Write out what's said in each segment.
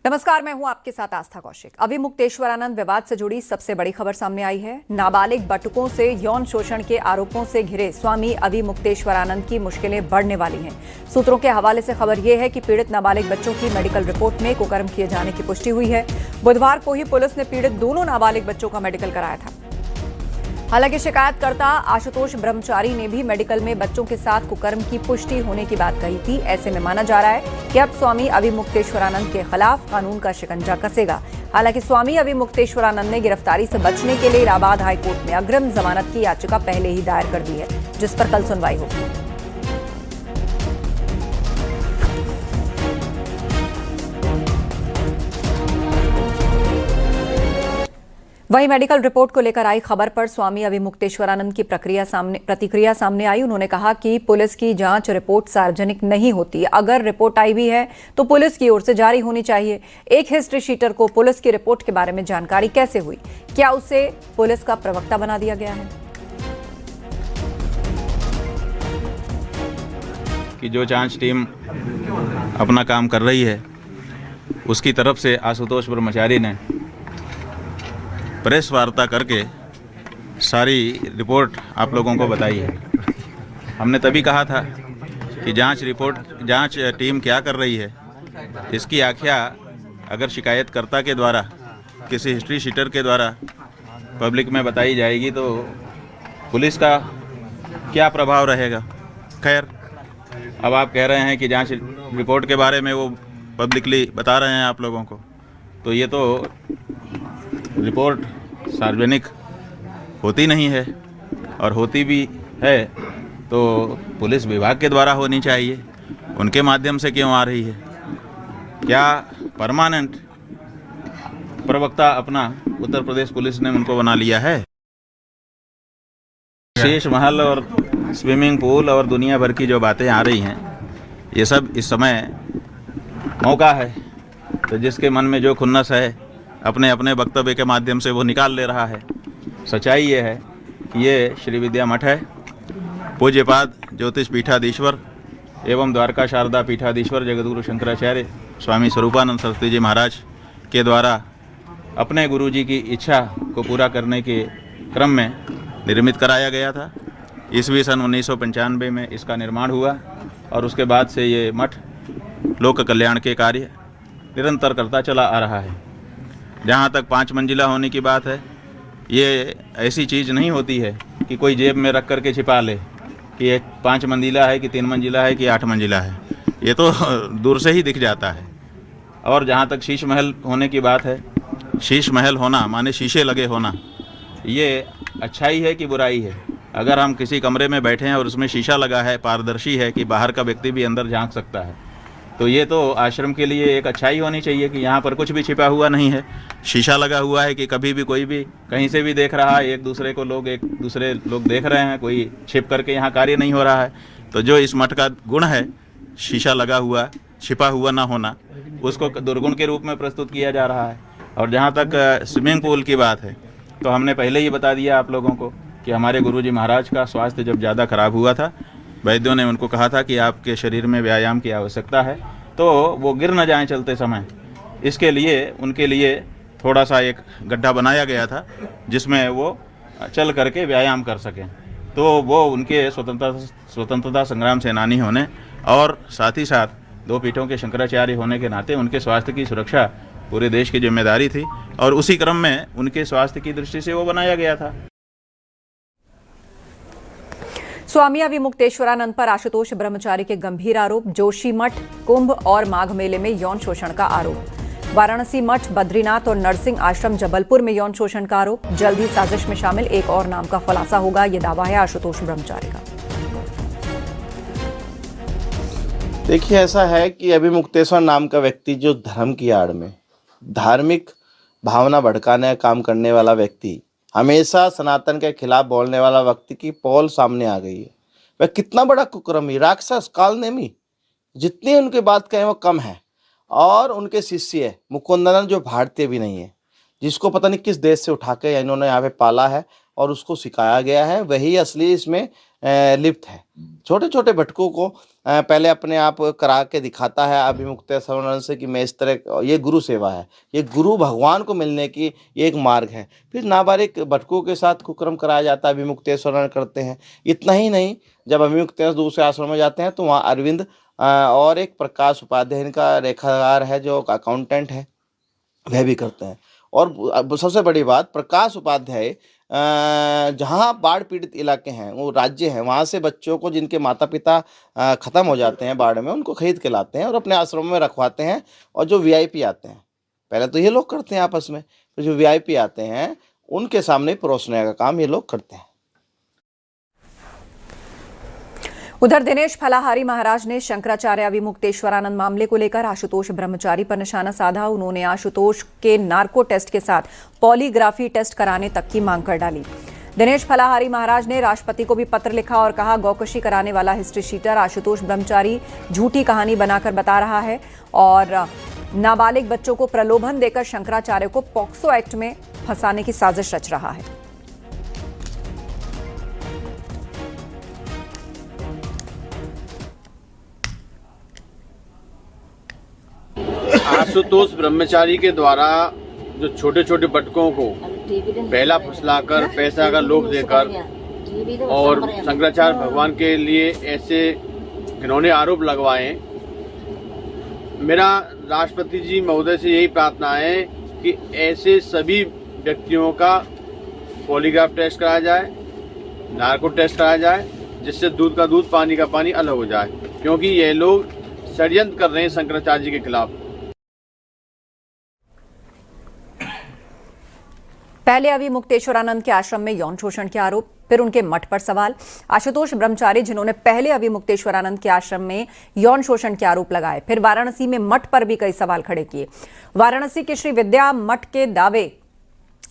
नमस्कार, मैं हूं आपके साथ आस्था कौशिक। अभी मुक्तेश्वरानंद विवाद से जुड़ी सबसे बड़ी खबर सामने आई है। नाबालिग बटुकों से यौन शोषण के आरोपों से घिरे स्वामी अभी मुक्तेश्वरानंद की मुश्किलें बढ़ने वाली हैं। सूत्रों के हवाले से खबर यह है कि पीड़ित नाबालिग बच्चों की मेडिकल रिपोर्ट में कुकर्म किए जाने की पुष्टि हुई है। बुधवार को ही पुलिस ने पीड़ित दोनों नाबालिग बच्चों का मेडिकल कराया था। हालांकि शिकायतकर्ता आशुतोष ब्रह्मचारी ने भी मेडिकल में बच्चों के साथ कुकर्म की पुष्टि होने की बात कही थी। ऐसे में माना जा रहा है कि अब स्वामी अभी मुक्तेश्वरानंद के खिलाफ कानून का शिकंजा कसेगा। हालांकि स्वामी अभी मुक्तेश्वरानंद ने गिरफ्तारी से बचने के लिए इलाहाबाद हाईकोर्ट में अग्रिम जमानत की याचिका पहले ही दायर कर दी है, जिस पर कल सुनवाई होगी। वहीं मेडिकल रिपोर्ट को लेकर आई खबर पर स्वामी अभी मुक्तेश्वरानंद की प्रतिक्रिया सामने आई। उन्होंने कहा कि पुलिस की जांच रिपोर्ट सार्वजनिक नहीं होती। अगर रिपोर्ट आई भी है तो पुलिस की ओर से जारी होनी चाहिए। एक हिस्ट्री शीटर को पुलिस की रिपोर्ट के बारे में जानकारी कैसे हुई? क्या उसे पुलिस का प्रवक्ता बना दिया गया है? कि जो जांच टीम अपना काम कर रही है उसकी तरफ से आशुतोष ब्रह्मचारी ने प्रेस वार्ता करके सारी रिपोर्ट आप लोगों को बताई है। हमने तभी कहा था कि जांच टीम क्या कर रही है, इसकी आख्या अगर शिकायतकर्ता के द्वारा किसी हिस्ट्री शीटर के द्वारा पब्लिक में बताई जाएगी तो पुलिस का क्या प्रभाव रहेगा। खैर, अब आप कह रहे हैं कि जांच रिपोर्ट के बारे में वो पब्लिकली बता रहे हैं आप लोगों को, तो ये तो रिपोर्ट सार्वजनिक होती नहीं है, और होती भी है तो पुलिस विभाग के द्वारा होनी चाहिए। उनके माध्यम से क्यों आ रही है? क्या परमानेंट प्रवक्ता अपना उत्तर प्रदेश पुलिस ने उनको बना लिया है? शीश महल और स्विमिंग पूल और दुनिया भर की जो बातें आ रही हैं, ये सब इस समय मौका है, तो जिसके मन में जो खुन्नस है अपने अपने वक्तव्य के माध्यम से वो निकाल ले रहा है। सच्चाई ये है कि ये श्री विद्या मठ है, पूज्यपाद ज्योतिष पीठाधीश्वर एवं द्वारका शारदा पीठाधीश्वर जगद्गुरु शंकराचार्य स्वामी स्वरूपानंद सरस्वती जी महाराज के द्वारा अपने गुरुजी की इच्छा को पूरा करने के क्रम में निर्मित कराया गया था। ईस्वी सन 1995 में इसका निर्माण हुआ और उसके बाद से ये मठ लोक कल्याण के कार्य निरंतर करता चला आ रहा है। जहाँ तक 5 मंजिला होने की बात है, ये ऐसी चीज़ नहीं होती है कि कोई जेब में रख करके छिपा ले कि ये 5 मंजिला है कि 3 मंजिला है कि 8 मंजिला है। ये तो दूर से ही दिख जाता है। और जहाँ तक शीश महल होने की बात है, शीश महल होना माने शीशे लगे होना, ये अच्छाई है कि बुराई है? अगर हम किसी कमरे में बैठे हैं और उसमें शीशा लगा है, पारदर्शी है कि बाहर का व्यक्ति भी अंदर झांक सकता है, तो ये तो आश्रम के लिए एक अच्छाई होनी चाहिए कि यहाँ पर कुछ भी छिपा हुआ नहीं है। शीशा लगा हुआ है कि कभी भी कोई भी कहीं से भी देख रहा है, एक दूसरे लोग देख रहे हैं, कोई छिप करके यहाँ कार्य नहीं हो रहा है। तो जो इस मठ का गुण है, शीशा लगा हुआ, छिपा हुआ ना होना, उसको दुर्गुण के रूप में प्रस्तुत किया जा रहा है। और जहाँ तक स्विमिंग पूल की बात है, तो हमने पहले ही बता दिया आप लोगों को कि हमारे गुरुजी महाराज का स्वास्थ्य जब ज़्यादा खराब हुआ था, वैद्यों ने उनको कहा था कि आपके शरीर में व्यायाम की आवश्यकता है, तो वो गिर न जाएं चलते समय। इसके लिए उनके लिए थोड़ा सा एक गड्ढा बनाया गया था जिसमें वो चल करके व्यायाम कर सकें। तो वो उनके स्वतंत्रता संग्राम सेनानी होने और साथ ही साथ 2 पीठों के शंकराचार्य होने के नाते उनके स्वास्थ्य की सुरक्षा पूरे देश की जिम्मेदारी थी, और उसी क्रम में उनके स्वास्थ्य की दृष्टि से वो बनाया गया था। स्वामी अभी मुक्तेश्वरानंद पर आशुतोष ब्रह्मचारी के गंभीर आरोप, जोशीमठ, कुंभ और माघ मेले में यौन शोषण का आरोप, वाराणसी मठ, बद्रीनाथ और नरसिंह आश्रम जबलपुर में यौन शोषण का आरोप। जल्द ही साजिश में शामिल एक और नाम का खुलासा होगा, यह दावा है आशुतोष ब्रह्मचारी का। देखिए, ऐसा है कि अभी मुक्तेश्वर नाम का व्यक्ति जो धर्म की आड़ में धार्मिक भावना भड़काने का काम करने वाला व्यक्ति, हमेशा सनातन के खिलाफ बोलने वाला व्यक्ति की पोल सामने आ गई है। वह कितना बड़ा कुकर्मी, राक्षस, कालनेमी, जितनी उनकी बात कहें वो कम है। और उनके शिष्य मुकुंदन जो भारतीय भी नहीं है, जिसको पता नहीं किस देश से उठा के इन्होंने यहाँ पे पाला है और उसको सिखाया गया है, वही असली इसमें लिप्त है। छोटे छोटे भटकों को पहले अपने आप करा के दिखाता है अभिमुक्तेश्वरानंद से कि मैं इस तरह, ये गुरु सेवा है, ये गुरु भगवान को मिलने की ये एक मार्ग है। फिर नाबालिग भटकों के साथ कुकर्म कराया जाता है, अभिमुक्तेश्वरानंद करते हैं। इतना ही नहीं, जब अभिमुक्तेश्वर दूसरे आश्रम में जाते हैं तो वहाँ अरविंद और एक प्रकाश उपाध्याय, इनका रेखाकार है जो अकाउंटेंट है, वह भी करते हैं। और सबसे बड़ी बात, प्रकाश उपाध्याय जहाँ बाढ़ पीड़ित इलाके हैं, वो राज्य हैं, वहाँ से बच्चों को जिनके माता पिता ख़त्म हो जाते हैं बाढ़ में, उनको खरीद के लाते हैं और अपने आश्रम में रखवाते हैं। और जो वीआईपी आते हैं, पहले तो ये लोग करते हैं आपस में, तो जो वीआईपी आते हैं उनके सामने परोसने का काम ये लोग करते हैं। उधर दिनेश फलाहारी महाराज ने शंकराचार्य अभिमुक्तेश्वरानंद मामले को लेकर आशुतोष ब्रह्मचारी पर निशाना साधा। उन्होंने आशुतोष के नार्को टेस्ट के साथ पॉलीग्राफी टेस्ट कराने तक की मांग कर डाली। दिनेश फलाहारी महाराज ने राष्ट्रपति को भी पत्र लिखा और कहा, गौकशी कराने वाला हिस्ट्री शीटर आशुतोष ब्रह्मचारी झूठी कहानी बनाकर बता रहा है और नाबालिग बच्चों को प्रलोभन देकर शंकराचार्य को पॉक्सो एक्ट में फंसाने की साजिश रच रहा है। आशुतोष ब्रह्मचारी के द्वारा जो छोटे छोटे बटकों को पहला फुसलाकर पैसा का लोभ देकर और शंकराचार्य भगवान के लिए ऐसे इन्होंने आरोप लगवाए, मेरा राष्ट्रपति जी महोदय से यही प्रार्थना है कि ऐसे सभी व्यक्तियों का पॉलीग्राफ टेस्ट कराया जाए, नार्को टेस्ट कराया जाए, जिससे दूध का दूध पानी का पानी अलग हो जाए, क्योंकि ये लोग षड्यंत्र कर रहे हैं शंकराचार्य जी के खिलाफ। पहले अभिमुक्तेश्वरानंद के आश्रम में यौन शोषण के आरोप, फिर उनके मठ पर सवाल। आशुतोष ब्रह्मचारी, जिन्होंने पहले अभिमुक्तेश्वरानंद के आश्रम में यौन शोषण के आरोप लगाए, फिर वाराणसी में मठ पर भी कई सवाल खड़े किए। वाराणसी के श्री विद्या मठ के दावे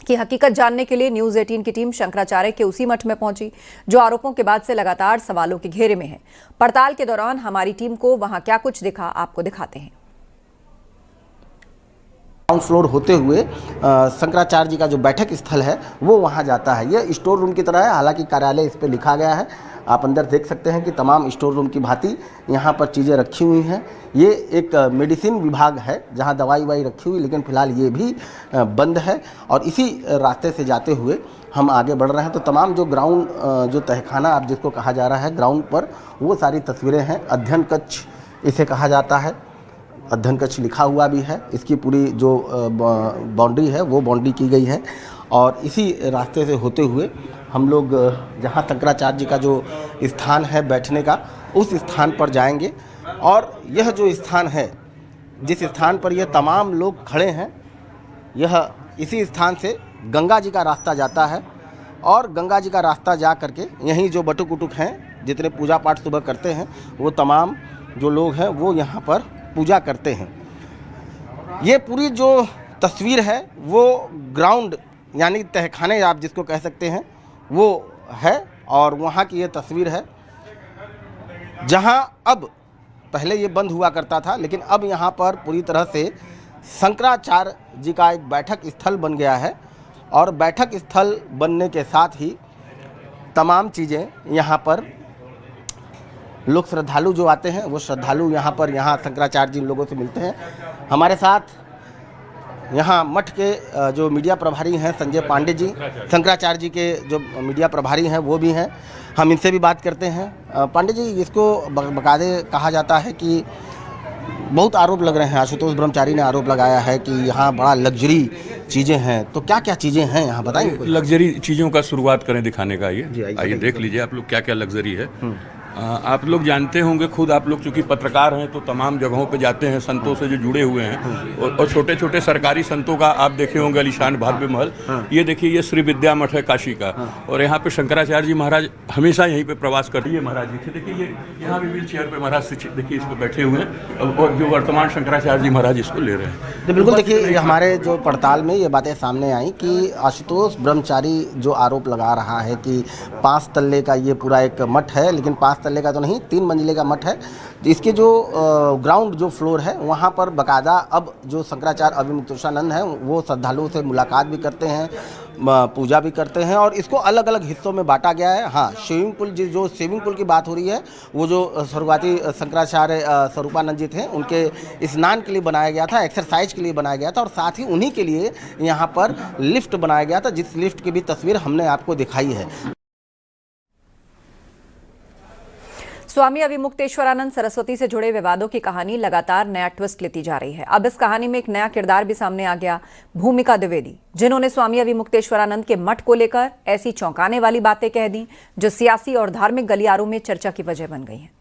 की हकीकत जानने के लिए न्यूज 18 की टीम शंकराचार्य के उसी मठ में पहुंची, जो आरोपों के बाद से लगातार सवालों के घेरे में है। पड़ताल के दौरान हमारी टीम को वहां क्या कुछ दिखा, आपको दिखाते हैं। ग्राउंड फ्लोर होते हुए शंकराचार्य जी का जो बैठक स्थल है वो वहाँ जाता है। ये स्टोर रूम की तरह है, हालांकि कार्यालय इस पर लिखा गया है। आप अंदर देख सकते हैं कि तमाम स्टोर रूम की भांति यहाँ पर चीज़ें रखी हुई हैं। ये एक मेडिसिन विभाग है जहाँ दवाई वाई रखी हुई, लेकिन फ़िलहाल ये भी बंद है। और इसी रास्ते से जाते हुए हम आगे बढ़ रहे हैं तो तमाम जो ग्राउंड, जो तहखाना आप जिसको कहा जा रहा है ग्राउंड पर, वो सारी तस्वीरें हैं। अध्ययन कक्ष इसे कहा जाता है, अध्ययन कक्ष लिखा हुआ भी है। इसकी पूरी जो बाउंड्री है वो बाउंड्री की गई है। और इसी रास्ते से होते हुए हम लोग जहाँ शंकराचार्य जी का जो स्थान है बैठने का, उस स्थान पर जाएंगे। और यह जो स्थान है, जिस स्थान पर ये तमाम लोग खड़े हैं, यह इसी स्थान से गंगा जी का रास्ता जाता है। और गंगा जी का रास्ता जा करके यहीं जो बटुक उटुक हैं, जितने पूजा पाठ सुबह करते हैं, वो तमाम जो लोग हैं वो यहाँ पर पूजा करते हैं। ये पूरी जो तस्वीर है वो ग्राउंड यानी तहखाने आप जिसको कह सकते हैं वो है। और वहाँ की ये तस्वीर है जहाँ अब पहले ये बंद हुआ करता था, लेकिन अब यहाँ पर पूरी तरह से शंकराचार्य जी का एक बैठक स्थल बन गया है। और बैठक स्थल बनने के साथ ही तमाम चीज़ें यहाँ पर लोग, श्रद्धालु जो आते हैं वो श्रद्धालु यहाँ शंकराचार्य जी लोगों से मिलते हैं। हमारे साथ यहाँ मठ के जो मीडिया प्रभारी हैं संजय पांडे जी, शंकराचार्य जी के जो मीडिया प्रभारी हैं वो भी हैं, हम इनसे भी बात करते हैं। पांडे जी, इसको बकायदे कहा जाता है कि बहुत आरोप लग रहे हैं, आशुतोष ब्रह्मचारी ने आरोप लगाया है कि यहाँ बड़ा लग्जरी चीज़ें हैं, तो क्या क्या चीज़ें हैं यहाँ बताएंगे? लग्जरी चीज़ों का शुरुआत करें दिखाने का। ये आइए देख लीजिए आप लोग क्या क्या लग्जरी है। आप लोग जानते होंगे, खुद आप लोग चूँकि पत्रकार हैं तो तमाम जगहों पे जाते हैं, संतों से जो जुड़े हुए हैं। और छोटे छोटे सरकारी संतों का आप देखे होंगे आलीशान भव्य महल। ये देखिए, ये श्री विद्या मठ है काशी का। और यहाँ पे शंकराचार्य जी महाराज हमेशा यहीं पे प्रवास करते हैं। महाराज जी थे, देखिए ये यहाँ भी व्हील चेयर पे महाराज देखिए इस पर बैठे हुए हैं, और जो वर्तमान शंकराचार्य जी महाराज इसको ले रहे हैं। तो बिल्कुल देखिए, हमारे जो पड़ताल में ये बातें सामने आई कि आशुतोष ब्रह्मचारी जो आरोप लगा रहा है कि 5 तल्ले का ये पूरा एक मठ है, लेकिन 5 तल्ले का तो नहीं, 3 मंजिले का मठ है। इसके जो ग्राउंड जो फ्लोर है वहाँ पर बाकायदा अब जो शंकराचार्य अविमुक्तेश्वरानंद हैं वो श्रद्धालुओं से मुलाकात भी करते हैं, पूजा भी करते हैं और इसको अलग अलग हिस्सों में बांटा गया है। हाँ, स्विमिंग पूल, जो स्विमिंग पूल की बात हो रही है वो जो शुरुआती शंकराचार्य स्वरूपानंद जी थे उनके स्नान के लिए बनाया गया था, एक्सरसाइज के लिए बनाया गया था और साथ ही उन्हीं के लिए यहाँ पर लिफ्ट बनाया गया था, जिस लिफ्ट की भी तस्वीर हमने आपको दिखाई है। स्वामी अविमुक्तेश्वरानंद सरस्वती से जुड़े विवादों की कहानी लगातार नया ट्विस्ट लेती जा रही है। अब इस कहानी में एक नया किरदार भी सामने आ गया, भूमिका द्विवेदी, जिन्होंने स्वामी अविमुक्तेश्वरानंद के मठ को लेकर ऐसी चौंकाने वाली बातें कह दी जो सियासी और धार्मिक गलियारों में चर्चा की वजह बन गई हैं।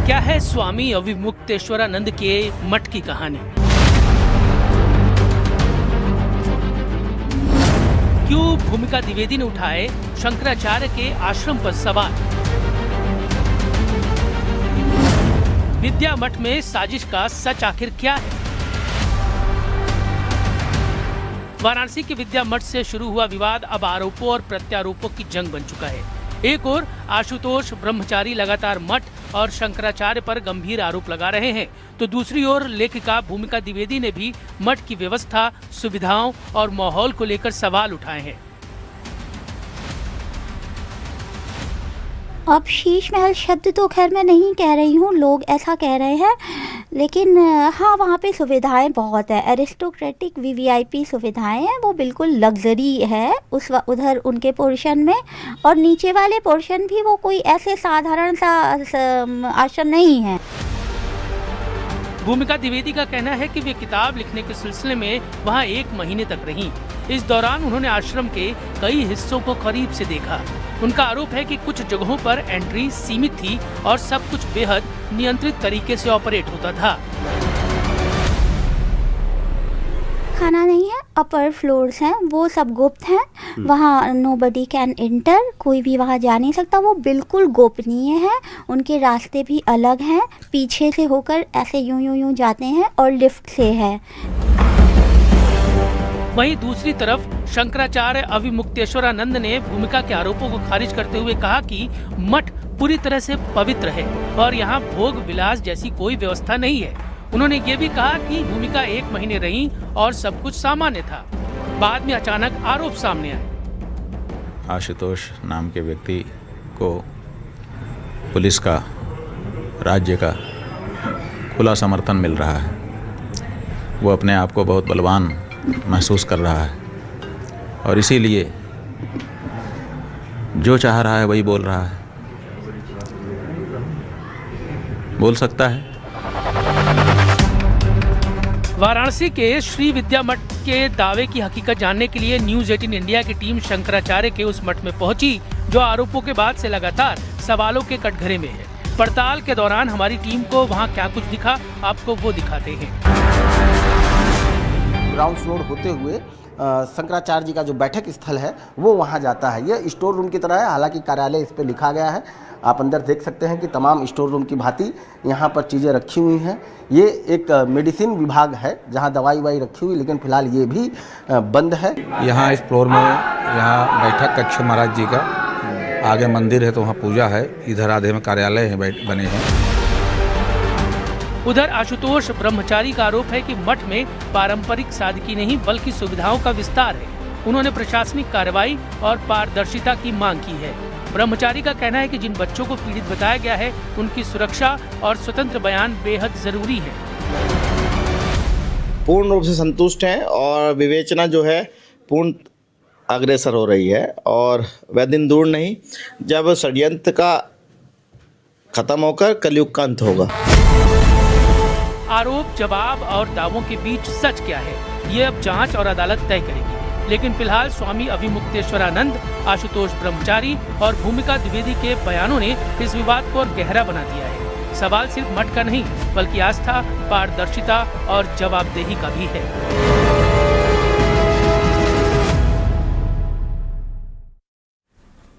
क्या है स्वामी अविमुक्तेश्वरानंद के मठ की कहानी? क्यों भूमिका द्विवेदी ने उठाए शंकराचार्य के आश्रम पर सवाल? विद्या मठ में साजिश का सच आखिर क्या है? वाराणसी के विद्या मठ से शुरू हुआ विवाद अब आरोपों और प्रत्यारोपों की जंग बन चुका है। एक ओर आशुतोष ब्रह्मचारी लगातार मठ और शंकराचार्य पर गंभीर आरोप लगा रहे हैं, तो दूसरी ओर लेखिका भूमिका द्विवेदी ने भी मठ की व्यवस्था, सुविधाओं और माहौल को लेकर सवाल उठाए हैं। अब शीश महल शब्द तो खैर मैं नहीं कह रही हूँ, लोग ऐसा कह रहे हैं, लेकिन हाँ वहाँ पे सुविधाएं बहुत है, एरिस्टोक्रेटिक वीवीआईपी सुविधाएं हैं, वो बिल्कुल लग्जरी है उधर उनके पोर्शन में, और नीचे वाले पोर्शन भी वो कोई ऐसे साधारण सा आश्रम नहीं है। भूमिका द्विवेदी का कहना है कि वे किताब लिखने के सिलसिले में वहाँ 1 महीने तक रहीं। इस दौरान उन्होंने आश्रम के कई हिस्सों को करीब से देखा। उनका आरोप है कि कुछ जगहों पर एंट्री सीमित थी और सब कुछ बेहद नियंत्रित तरीके से ऑपरेट होता था। खाना नहीं है, अपर फ्लोर्स हैं वो सब गुप्त हैं, वहाँ नोबडी कैन एंटर, कोई भी वहाँ जा नहीं सकता, वो बिल्कुल गोपनीय है। उनके रास्ते भी अलग हैं, पीछे से होकर ऐसे यूं जाते हैं और लिफ्ट से है। वहीं दूसरी तरफ शंकराचार्य अविमुक्तेश्वरानंद ने भूमिका के आरोपों को खारिज करते हुए कहा कि मठ पूरी तरह से पवित्र है और यहाँ भोग विलास जैसी कोई व्यवस्था नहीं है। उन्होंने ये भी कहा कि भूमिका 1 महीने रही और सब कुछ सामान्य था। बाद में अचानक आरोप सामने आए। आशुतोष नाम के व्यक्ति को पुलिस का, राज्य का खुला समर्थन मिल रहा है। वो अपने आप को बहुत बलवान महसूस कर रहा है और इसीलिए जो चाह रहा है वही बोल रहा है, बोल सकता है। वाराणसी के श्री विद्या मठ के दावे की हकीकत जानने के लिए न्यूज़ 18 इंडिया की टीम शंकराचार्य के उस मठ में पहुंची जो आरोपों के बाद से लगातार सवालों के कटघरे में है। पड़ताल के दौरान हमारी टीम को वहां क्या कुछ दिखा, आपको वो दिखाते हैं। ग्राउंड फ्लोर होते हुए शंकराचार्य जी का जो बैठक स्थल है वो वहाँ जाता है। ये स्टोर रूम की तरह है, हालांकि कार्यालय इस पर लिखा गया है। आप अंदर देख सकते हैं कि तमाम स्टोर रूम की भांति यहाँ पर चीज़ें रखी हुई हैं। ये एक मेडिसिन विभाग है जहाँ दवाई वाई रखी हुई, लेकिन फिलहाल ये भी बंद है। यहाँ इस फ्लोर में यहाँ बैठक कक्ष महाराज जी का, आगे मंदिर है तो वहाँ पूजा है, इधर आधे में कार्यालय है बने हैं। उधर आशुतोष ब्रह्मचारी का आरोप है कि मठ में पारंपरिक सादगी नहीं बल्कि सुविधाओं का विस्तार है। उन्होंने प्रशासनिक कार्रवाई और पारदर्शिता की मांग की है। ब्रह्मचारी का कहना है कि जिन बच्चों को पीड़ित बताया गया है उनकी सुरक्षा और स्वतंत्र बयान बेहद जरूरी है। पूर्ण रूप से संतुष्ट हैं और विवेचना जो है पूर्ण अग्रसर हो रही है और वह दिन दूर नहीं जब षड्यंत्र का खत्म होकर कलयुग का अंत होगा। आरोप, जवाब और दावों के बीच सच क्या है, ये अब जांच और अदालत तय करेगी। लेकिन फिलहाल स्वामी अविमुक्तेश्वरानंद, आशुतोष ब्रह्मचारी और भूमिका द्विवेदी के बयानों ने इस विवाद को और गहरा बना दिया है। सवाल सिर्फ मठ का नहीं बल्कि आस्था, पारदर्शिता और जवाबदेही का भी है।